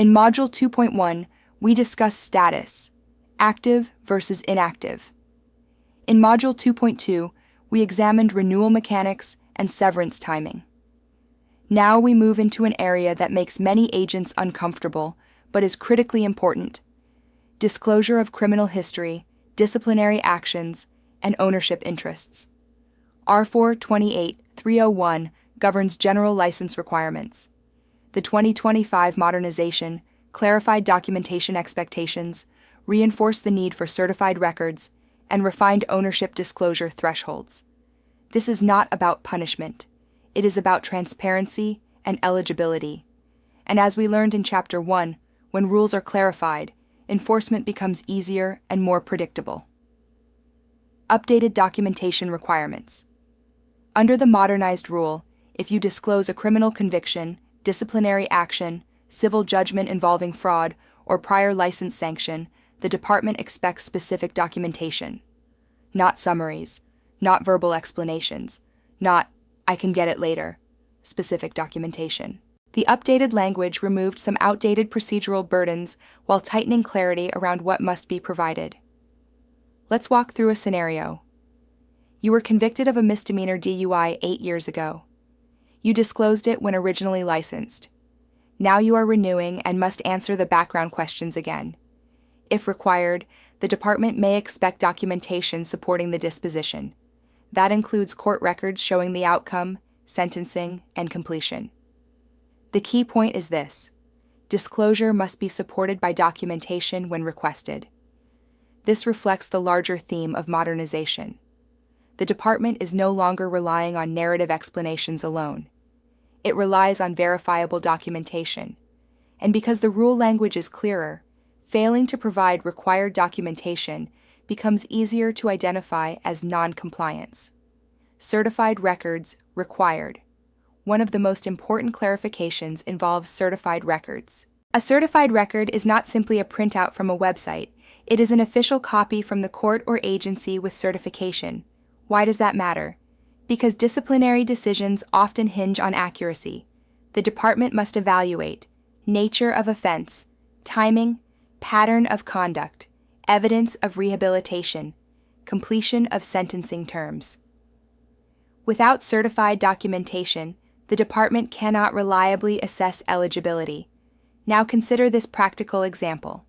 In Module 2.1, we discuss status, active versus inactive. In Module 2.2, we examined renewal mechanics and severance timing. Now we move into an area that makes many agents uncomfortable, but is critically important: disclosure of criminal history, disciplinary actions, and ownership interests. R428-301 governs general license requirements. The 2025 modernization clarified documentation expectations, reinforced the need for certified records, and refined ownership disclosure thresholds. This is not about punishment. It is about transparency and eligibility. And as we learned in Chapter 1, when rules are clarified, enforcement becomes easier and more predictable. Updated documentation requirements. Under the modernized rule, if you disclose a criminal conviction, disciplinary action, civil judgment involving fraud, or prior license sanction, the department expects specific documentation. Not summaries, not verbal explanations, not "I can get it later" specific documentation. The updated language removed some outdated procedural burdens while tightening clarity around what must be provided. Let's walk through a scenario. You were convicted of a misdemeanor DUI 8 years ago. You disclosed it when originally licensed. Now you are renewing and must answer the background questions again. If required, the department may expect documentation supporting the disposition. That includes court records showing the outcome, sentencing, and completion. The key point is this: disclosure must be supported by documentation when requested. This reflects the larger theme of modernization. The department is no longer relying on narrative explanations alone. It relies on verifiable documentation. And because the rule language is clearer, failing to provide required documentation becomes easier to identify as non-compliance. Certified records required. One of the most important clarifications involves certified records. A certified record is not simply a printout from a website. It is an official copy from the court or agency with certification. Why does that matter? Because disciplinary decisions often hinge on accuracy. The department must evaluate nature of offense, timing, pattern of conduct, evidence of rehabilitation, completion of sentencing terms. Without certified documentation, the department cannot reliably assess eligibility. Now consider this practical example.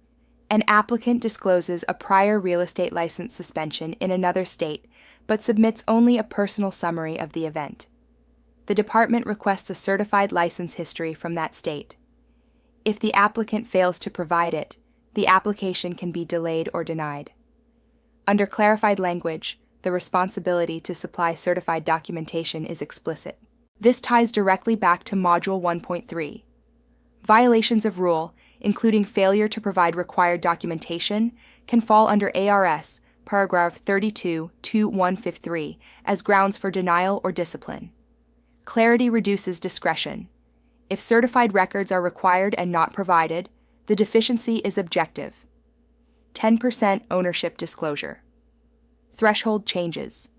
An applicant discloses a prior real estate license suspension in another state, but submits only a personal summary of the event. The department requests a certified license history from that state. If the applicant fails to provide it, the application can be delayed or denied. Under clarified language, the responsibility to supply certified documentation is explicit. This ties directly back to Module 1.3. Violations of rule, including failure to provide required documentation, can fall under ARS paragraph 32-2153 as grounds for denial or discipline. Clarity reduces discretion. If certified records are required and not provided, the deficiency is objective. 10% ownership disclosure. Threshold changes.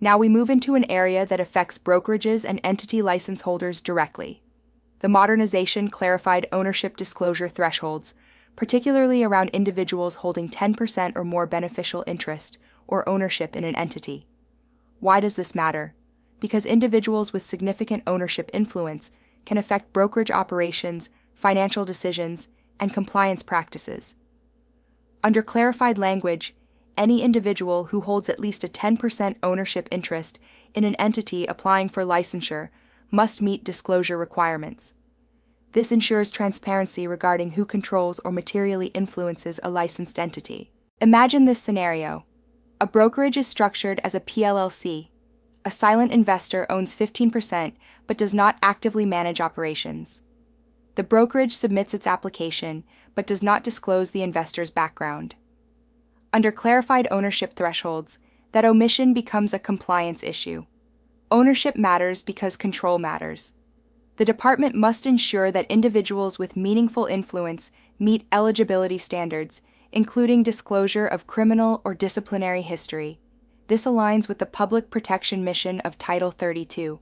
Now we move into an area that affects brokerages and entity license holders directly. The modernization clarified ownership disclosure thresholds, particularly around individuals holding 10% or more beneficial interest or ownership in an entity. Why does this matter? Because individuals with significant ownership influence can affect brokerage operations, financial decisions, and compliance practices. Under clarified language, any individual who holds at least a 10% ownership interest in an entity applying for licensure must meet disclosure requirements. This ensures transparency regarding who controls or materially influences a licensed entity. Imagine this scenario. A brokerage is structured as a PLLC. A silent investor owns 15% but does not actively manage operations. The brokerage submits its application but does not disclose the investor's background. Under clarified ownership thresholds, that omission becomes a compliance issue. Ownership matters because control matters. The department must ensure that individuals with meaningful influence meet eligibility standards, including disclosure of criminal or disciplinary history. This aligns with the public protection mission of Title 32.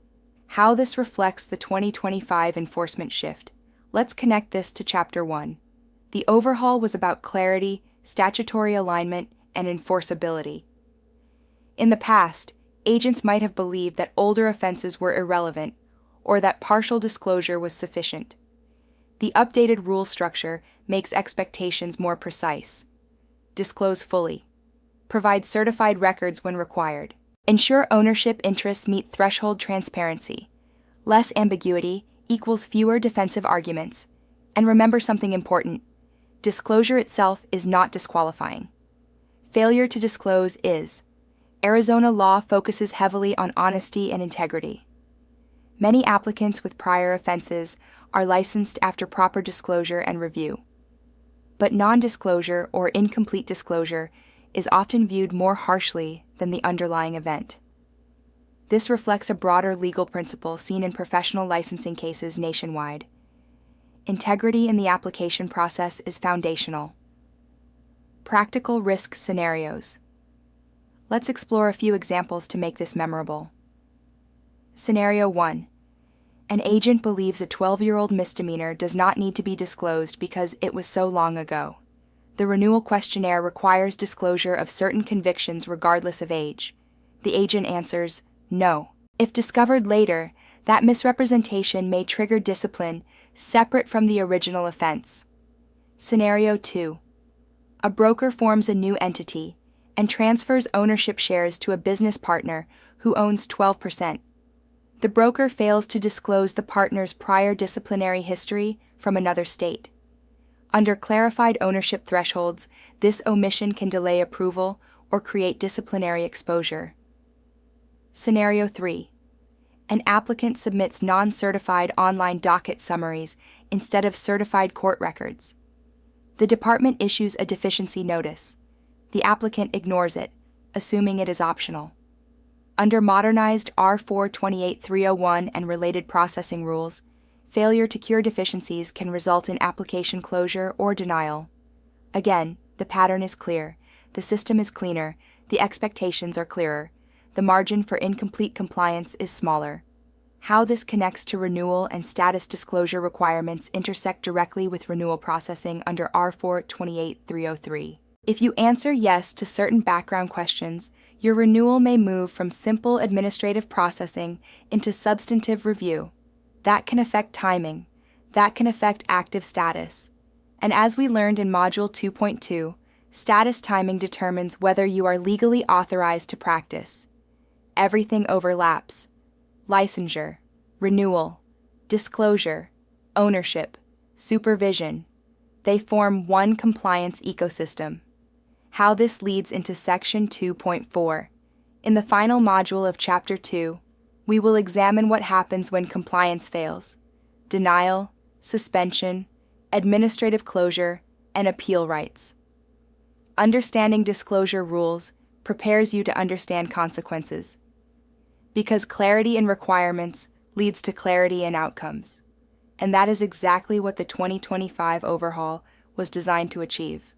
How this reflects the 2025 enforcement shift. Let's connect this to Chapter 1. The overhaul was about clarity, statutory alignment, and enforceability. In the past, agents might have believed that older offenses were irrelevant or that partial disclosure was sufficient. The updated rule structure makes expectations more precise. Disclose fully. Provide certified records when required. Ensure ownership interests meet threshold transparency. Less ambiguity equals fewer defensive arguments. And remember something important. Disclosure itself is not disqualifying. Failure to disclose is. Arizona law focuses heavily on honesty and integrity. Many applicants with prior offenses are licensed after proper disclosure and review. But non-disclosure or incomplete disclosure is often viewed more harshly than the underlying event. This reflects a broader legal principle seen in professional licensing cases nationwide. Integrity in the application process is foundational. Practical risk scenarios. Let's explore a few examples to make this memorable. Scenario 1. An agent believes a 12-year-old misdemeanor does not need to be disclosed because it was so long ago. The renewal questionnaire requires disclosure of certain convictions regardless of age. The agent answers, no. If discovered later, that misrepresentation may trigger discipline separate from the original offense. Scenario 2. A broker forms a new entity and transfers ownership shares to a business partner who owns 12%. The broker fails to disclose the partner's prior disciplinary history from another state. Under clarified ownership thresholds, this omission can delay approval or create disciplinary exposure. Scenario 3. An applicant submits non-certified online docket summaries instead of certified court records. The department issues a deficiency notice. The applicant ignores it, assuming it is optional. Under modernized R-428-301 and related processing rules, failure to cure deficiencies can result in application closure or denial. Again, the pattern is clear, the system is cleaner, the expectations are clearer, the margin for incomplete compliance is smaller. How this connects to renewal and status disclosure requirements intersect directly with renewal processing under R-428-303. If you answer yes to certain background questions, your renewal may move from simple administrative processing into substantive review. That can affect timing. That can affect active status. And as we learned in Module 2.2, status timing determines whether you are legally authorized to practice. Everything overlaps. Licensure, renewal, disclosure, ownership, supervision. They form one compliance ecosystem. How this leads into Section 2.4. In the final module of Chapter 2, we will examine what happens when compliance fails: denial, suspension, administrative closure, and appeal rights. Understanding disclosure rules prepares you to understand consequences, because clarity in requirements leads to clarity in outcomes. And that is exactly what the 2025 overhaul was designed to achieve.